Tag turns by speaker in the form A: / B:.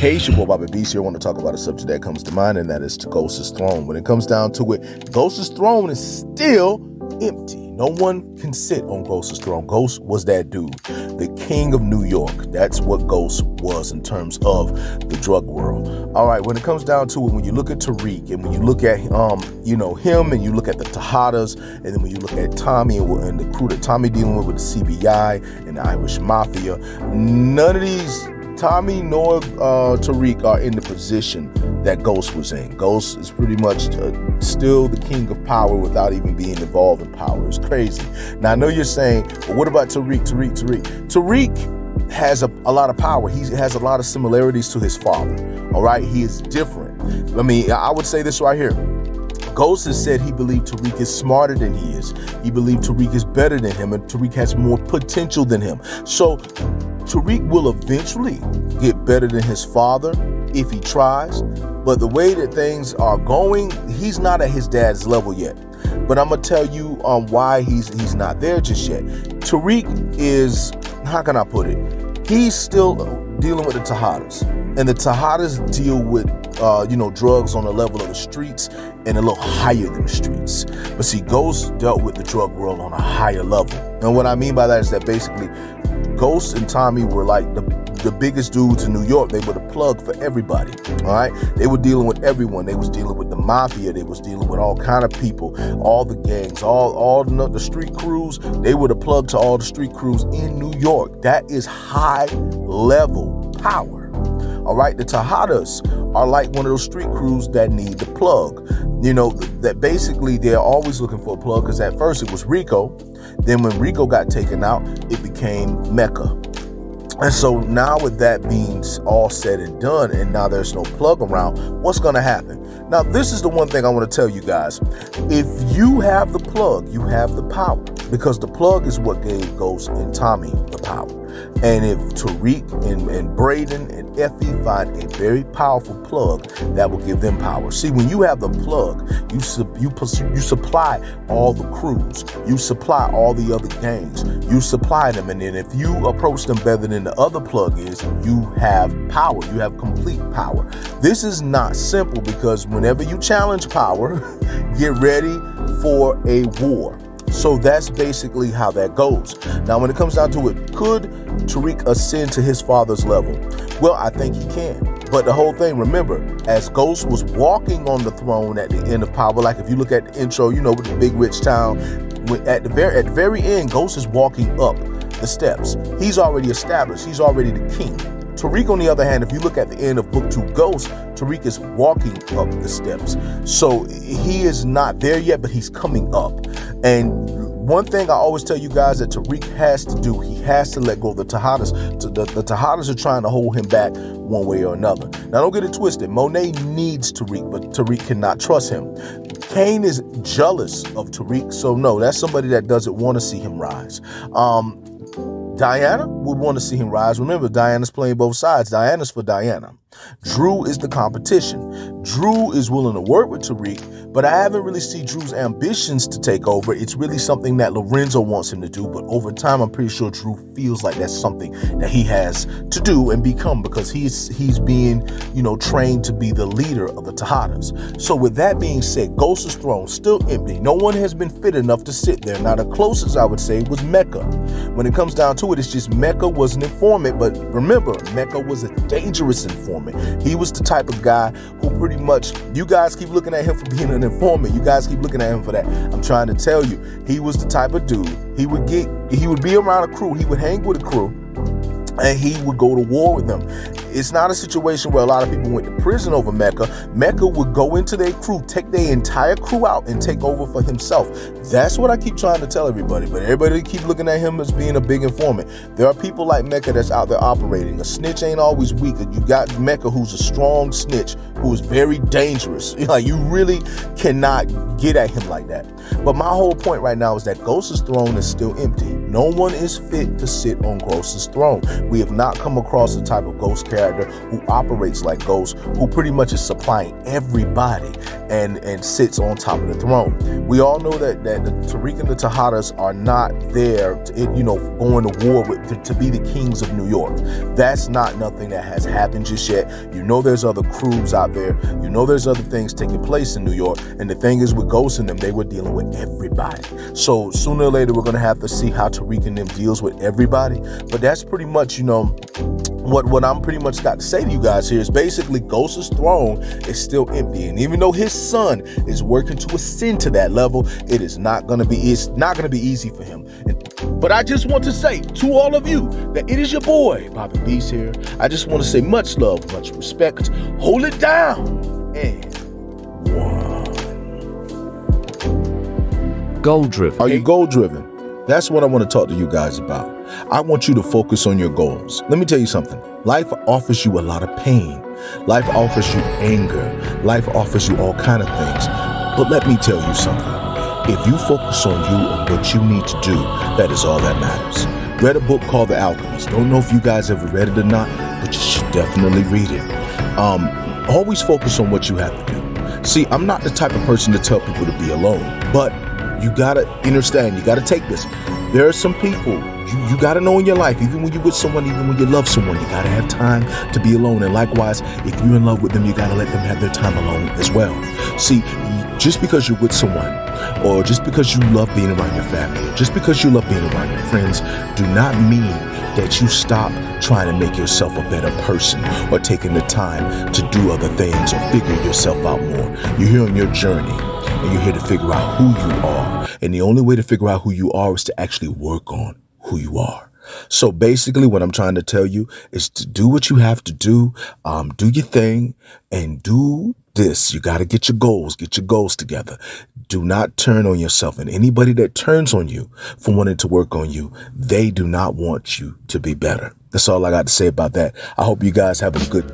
A: Hey, it's your boy Bobby Beast here. I want to talk about a subject that comes to mind, and that is to Ghost's throne. When it comes down to it, Ghost's throne is still empty. No one can sit on Ghost's throne. Ghost was that dude, the king of New York. That's what Ghost was in terms of the drug world. All right, when it comes down to it, when you look at Tariq and when you look at him, and you look at the Tejadas, and then when you look at Tommy and the crew that Tommy dealing with the CBI and the Irish Mafia, none of these, Tommy nor Tariq, are in the position that Ghost was in. Ghost is pretty much still the king of power without even being involved in power. It's crazy. Now, I know you're saying, well, what about Tariq? Tariq has a lot of power. He has a lot of similarities to his father. All right, he is different. I would say this right here. Ghost has said he believed Tariq is smarter than he is. He believed Tariq is better than him, and Tariq has more potential than him. So Tariq will eventually get better than his father if he tries. But the way that things are going, he's not at his dad's level yet. But I'm going to tell you why he's not there just yet. Tariq is, how can I put it? He's still dealing with the Tejadas. And the Tejadas deal with, drugs on the level of the streets and a little higher than the streets. But see, Ghost dealt with the drug world on a higher level. And what I mean by that is that basically Ghost and Tommy were like the biggest dudes in New York. They were the plug for everybody. All right. They were dealing with everyone. They was dealing with the mafia. They was dealing with all kind of people, all the gangs, all the street crews. They were the plug to all the street crews in New York. That is high level power. All right. The Tejadas are like one of those street crews that need the plug. That basically they're always looking for a plug, because at first it was Rico. Then when Rico got taken out, it became Mecca. And so now with that being all said and done, and now there's no plug around, what's going to happen? Now, this is the one thing I want to tell you guys. If you have the plug, you have the power, because the plug is what gave Ghost and Tommy the power. And if Tariq and Braden and Effie find a very powerful plug, that will give them power. See, when you have the plug, you supply all the crews, you supply all the other gangs, you supply them, and then if you approach them better than the other plug is, you have power. You have complete power. This is not simple, because whenever you challenge power, get ready for a war. So that's basically how that goes. Now, when it comes down to it, could Tariq ascend to his father's level? Well, I think he can. But the whole thing, remember, as Ghost was walking on the throne at the end of power, like if you look at the intro, with the big rich town, at the very end, Ghost is walking up the steps. He's already established. He's already the king. Tariq, on the other hand, if you look at the end of Book 2 Ghost, Tariq is walking up the steps. So he is not there yet, but he's coming up. And one thing I always tell you guys that Tariq has to do, he has to let go of the Tejadas. The Tejadas are trying to hold him back one way or another. Now, don't get it twisted. Monet needs Tariq, but Tariq cannot trust him. Kane is jealous of Tariq, so no, that's somebody that doesn't want to see him rise. Diana would want to see him rise. Remember, Diana's playing both sides. Diana's for Diana. Drew is the competition. Drew is willing to work with Tariq, but I haven't really seen Drew's ambitions to take over. It's really something that Lorenzo wants him to do, but over time, I'm pretty sure Drew feels like that's something that he has to do and become, because he's being, trained to be the leader of the Tejadas. So with that being said, Ghost's throne still empty. No one has been fit enough to sit there. Now, the closest I would say was Mecca. When it comes down to it, it's just Mecca was an informant, but remember, Mecca was a dangerous informant. He was the type of guy who pretty much, you guys keep looking at him for being an informant. You guys keep looking at him for that. I'm trying to tell you, he was the type of dude, he would be around a crew, he would hang with a crew, and he would go to war with them. It's not a situation where a lot of people went to prison over Mecca. Mecca would go into their crew, take their entire crew out, and take over for himself. That's what I keep trying to tell everybody, but everybody keep looking at him as being a big informant. There are people like Mecca that's out there operating. A snitch ain't always weak. You got Mecca, who's a strong snitch, who is very dangerous. Like, you really cannot get at him like that. But my whole point right now is that Ghost's throne is still empty. No one is fit to sit on Ghost's throne. We have not come across the type of Ghost character character who operates like Ghost, who pretty much is supplying everybody and sits on top of the throne. We all know that the Tariq and the Tejadas are not there to, going to war to be the kings of New York. That's not nothing that has happened just yet. There's other crews out there. There's other things taking place in New York. And the thing is, with Ghost and them, they were dealing with everybody. So sooner or later, we're going to have to see how Tariq and them deals with everybody. But that's pretty much, what I'm pretty much got to say to you guys here is basically Ghost's throne is still empty. And even though his son is working to ascend to that level, it's not going to be easy for him. But I just want to say to all of you that it is your boy, Bobby Beast here. I just want to say much love, much respect. Hold it down. And one.
B: Goal driven.
A: Are you goal driven? That's what I want to talk to you guys about. I want you to focus on your goals. Let me tell you something. Life offers you a lot of pain. Life offers you anger. Life offers you all kind of things. But let me tell you something. If you focus on you and what you need to do, that is all that matters. Read a book called The Alchemist. Don't know if you guys ever read it or not, but you should definitely read it. Always focus on what you have to do. See, I'm not the type of person to tell people to be alone, but you gotta understand, you gotta take this. There are some people you gotta know in your life, even when you're with someone, even when you love someone, you gotta have time to be alone. And likewise, if you're in love with them, you gotta let them have their time alone as well. See, just because you're with someone, or just because you love being around your family, or just because you love being around your friends, do not mean that you stop trying to make yourself a better person or taking the time to do other things or figure yourself out more. You're here on your journey and you're here to figure out who you are. And the only way to figure out who you are is to actually work on who you are. So basically what I'm trying to tell you is to do what you have to do your thing and do this. You got to get your goals together. Do not turn on yourself. And anybody that turns on you for wanting to work on you, they do not want you to be better. That's all I got to say about that. I hope you guys have a good